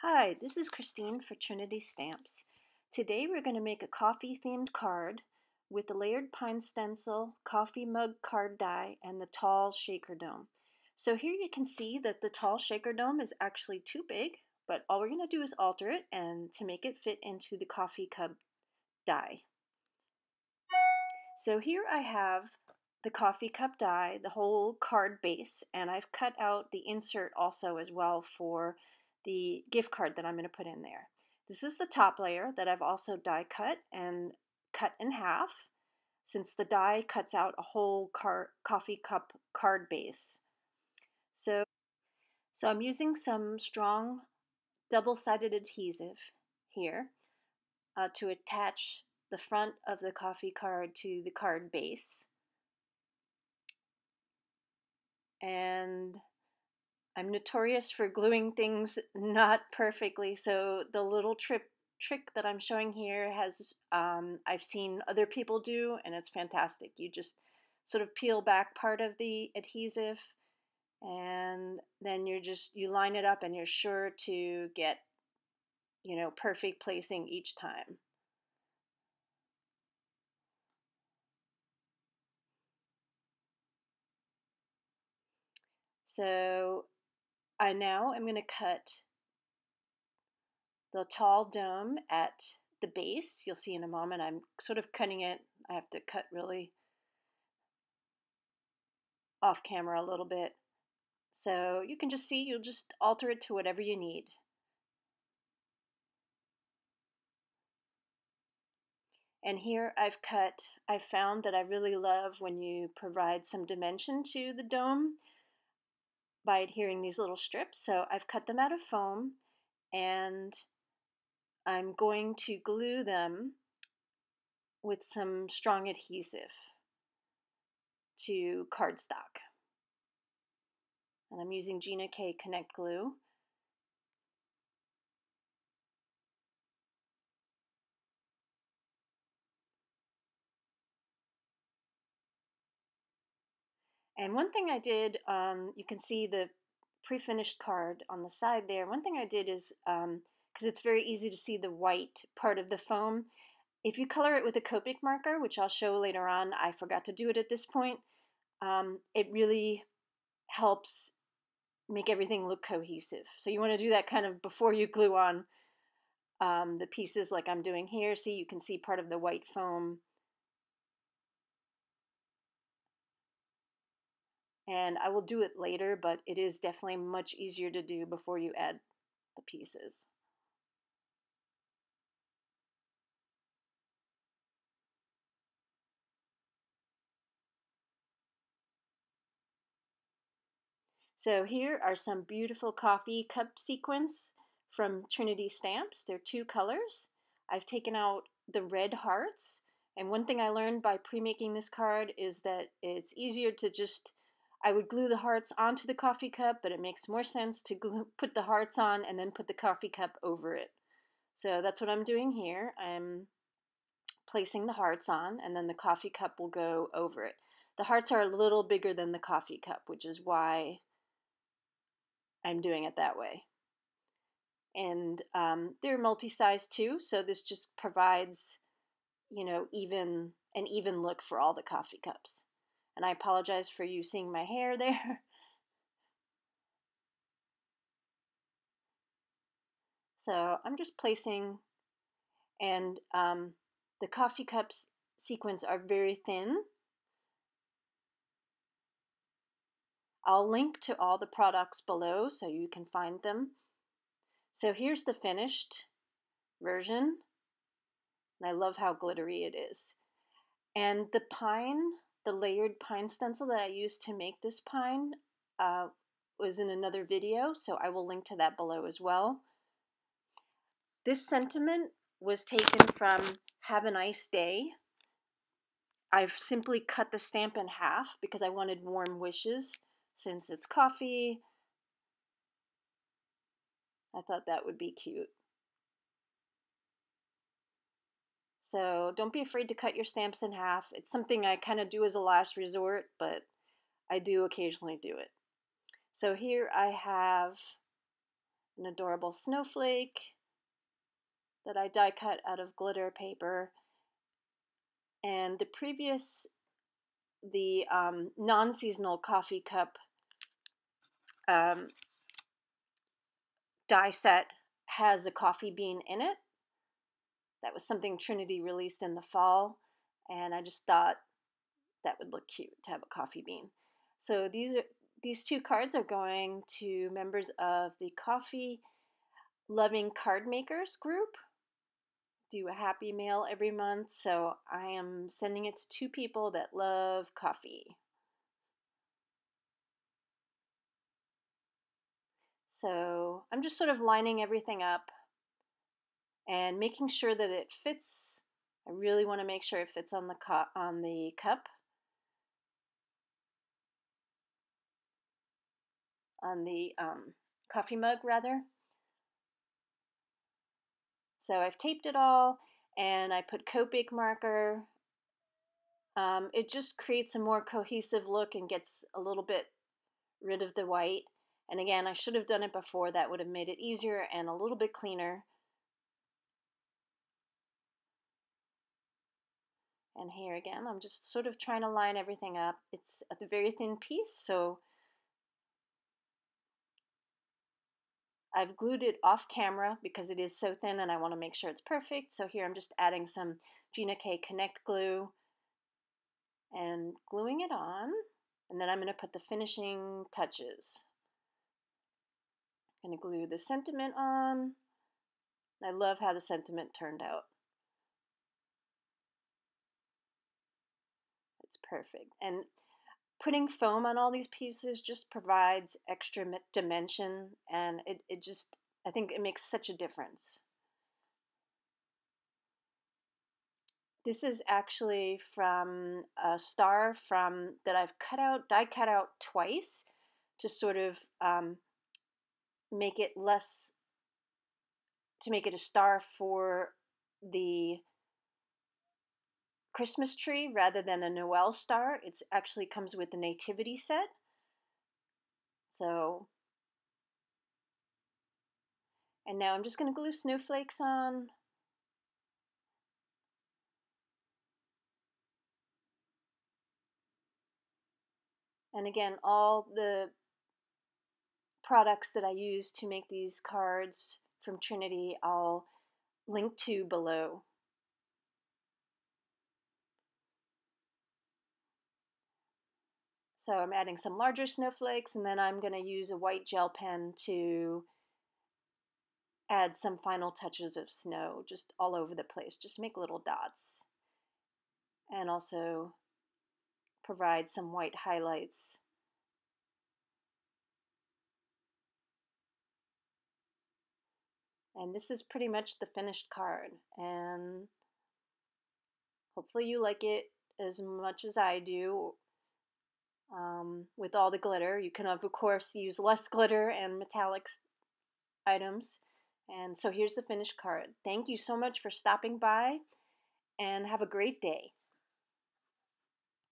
Hi, this is Christine for Trinity Stamps. Today we're going to make a coffee-themed card with the layered pine stencil, coffee mug card die, and the tall shaker dome. So here you can see that the tall shaker dome is actually too big, but all we're going to do is alter it and to make it fit into the coffee cup die. So here I have the coffee cup die, the whole card base, and I've cut out the insert also as well for the gift card that I'm going to put in there. This is the top layer that I've also die cut and cut in half, since the die cuts out a whole coffee cup card base. So I'm using some strong double-sided adhesive here to attach the front of the coffee card to the card base. And I'm notorious for gluing things not perfectly, so the little trick that I'm showing here has I've seen other people do, and it's fantastic. You just sort of peel back part of the adhesive, and then you line it up, and you're sure to get, perfect placing each time. So I now am going to cut the tall dome at the base. You'll see in a moment I'm sort of cutting it. I have to cut really off camera a little bit. So you can just see, you'll just alter it to whatever you need. And here I've found that I really love when you provide some dimension to the dome by adhering these little strips. So I've cut them out of foam, and I'm going to glue them with some strong adhesive to cardstock. And I'm using Gina K Connect glue. And one thing I did, you can see the pre-finished card on the side there. One thing I did is, because it's very easy to see the white part of the foam, if you color it with a Copic marker, which I'll show later on, I forgot to do it at this point, it really helps make everything look cohesive. So you want to do that kind of before you glue on the pieces like I'm doing here. See, you can see part of the white foam. And I will do it later, but it is definitely much easier to do before you add the pieces. So here are some beautiful coffee cup sequins from Trinity Stamps. They're two colors. I've taken out the red hearts, and one thing I learned by pre-making this card is that it's easier to just, I would glue the hearts onto the coffee cup, but it makes more sense to put the hearts on and then put the coffee cup over it. So that's what I'm doing here. I'm placing the hearts on, and then the coffee cup will go over it. The hearts are a little bigger than the coffee cup, which is why I'm doing it that way. And they're multi-size too, so this just provides, an even look for all the coffee cups. And I apologize for you seeing my hair there. So I'm just placing, and the coffee cups sequins are very thin. I'll link to all the products below so you can find them. So here's the finished version, and I love how glittery it is. And the layered pine stencil that I used to make this pine was in another video, so I will link to that below as well. This sentiment was taken from Have a Nice Day. I've simply cut the stamp in half because I wanted warm wishes. Since it's coffee, I thought that would be cute. So don't be afraid to cut your stamps in half. It's something I kind of do as a last resort, but I do occasionally do it. So here I have an adorable snowflake that I die cut out of glitter paper. And the non-seasonal coffee cup um, die set has a coffee bean in it. That was something Trinity released in the fall, and I just thought that would look cute to have a coffee bean. So these two cards are going to members of the Coffee Loving Card Makers group. Do a happy mail every month, so I am sending it to two people that love coffee. So I'm just sort of lining everything up and making sure that it fits. I really want to make sure it fits on the cup, on the coffee mug rather. So I've taped it all, and I put Copic marker. It just creates a more cohesive look and gets a little bit rid of the white. And again, I should have done it before. That would have made it easier and a little bit cleaner. And here again, I'm just sort of trying to line everything up. It's a very thin piece, so I've glued it off camera because it is so thin and I want to make sure it's perfect. So here I'm just adding some Gina K Connect glue and gluing it on. And then I'm going to put the finishing touches. I'm going to glue the sentiment on. I love how the sentiment turned out. It's perfect. And putting foam on all these pieces just provides extra dimension, and it just, I think it makes such a difference. This is actually from a star that I've die cut out twice to sort of make it a star for the Christmas tree rather than a Noel star. It actually comes with the nativity set. So, and now I'm just going to glue snowflakes on. And again, all the products that I use to make these cards from Trinity, I'll link to below. So I'm adding some larger snowflakes, and then I'm going to use a white gel pen to add some final touches of snow just all over the place, just make little dots, and also provide some white highlights. And this is pretty much the finished card, and hopefully you like it as much as I do. With all the glitter, you can of course use less glitter and metallics items. And so here's the finished card. Thank you so much for stopping by, and have a great day.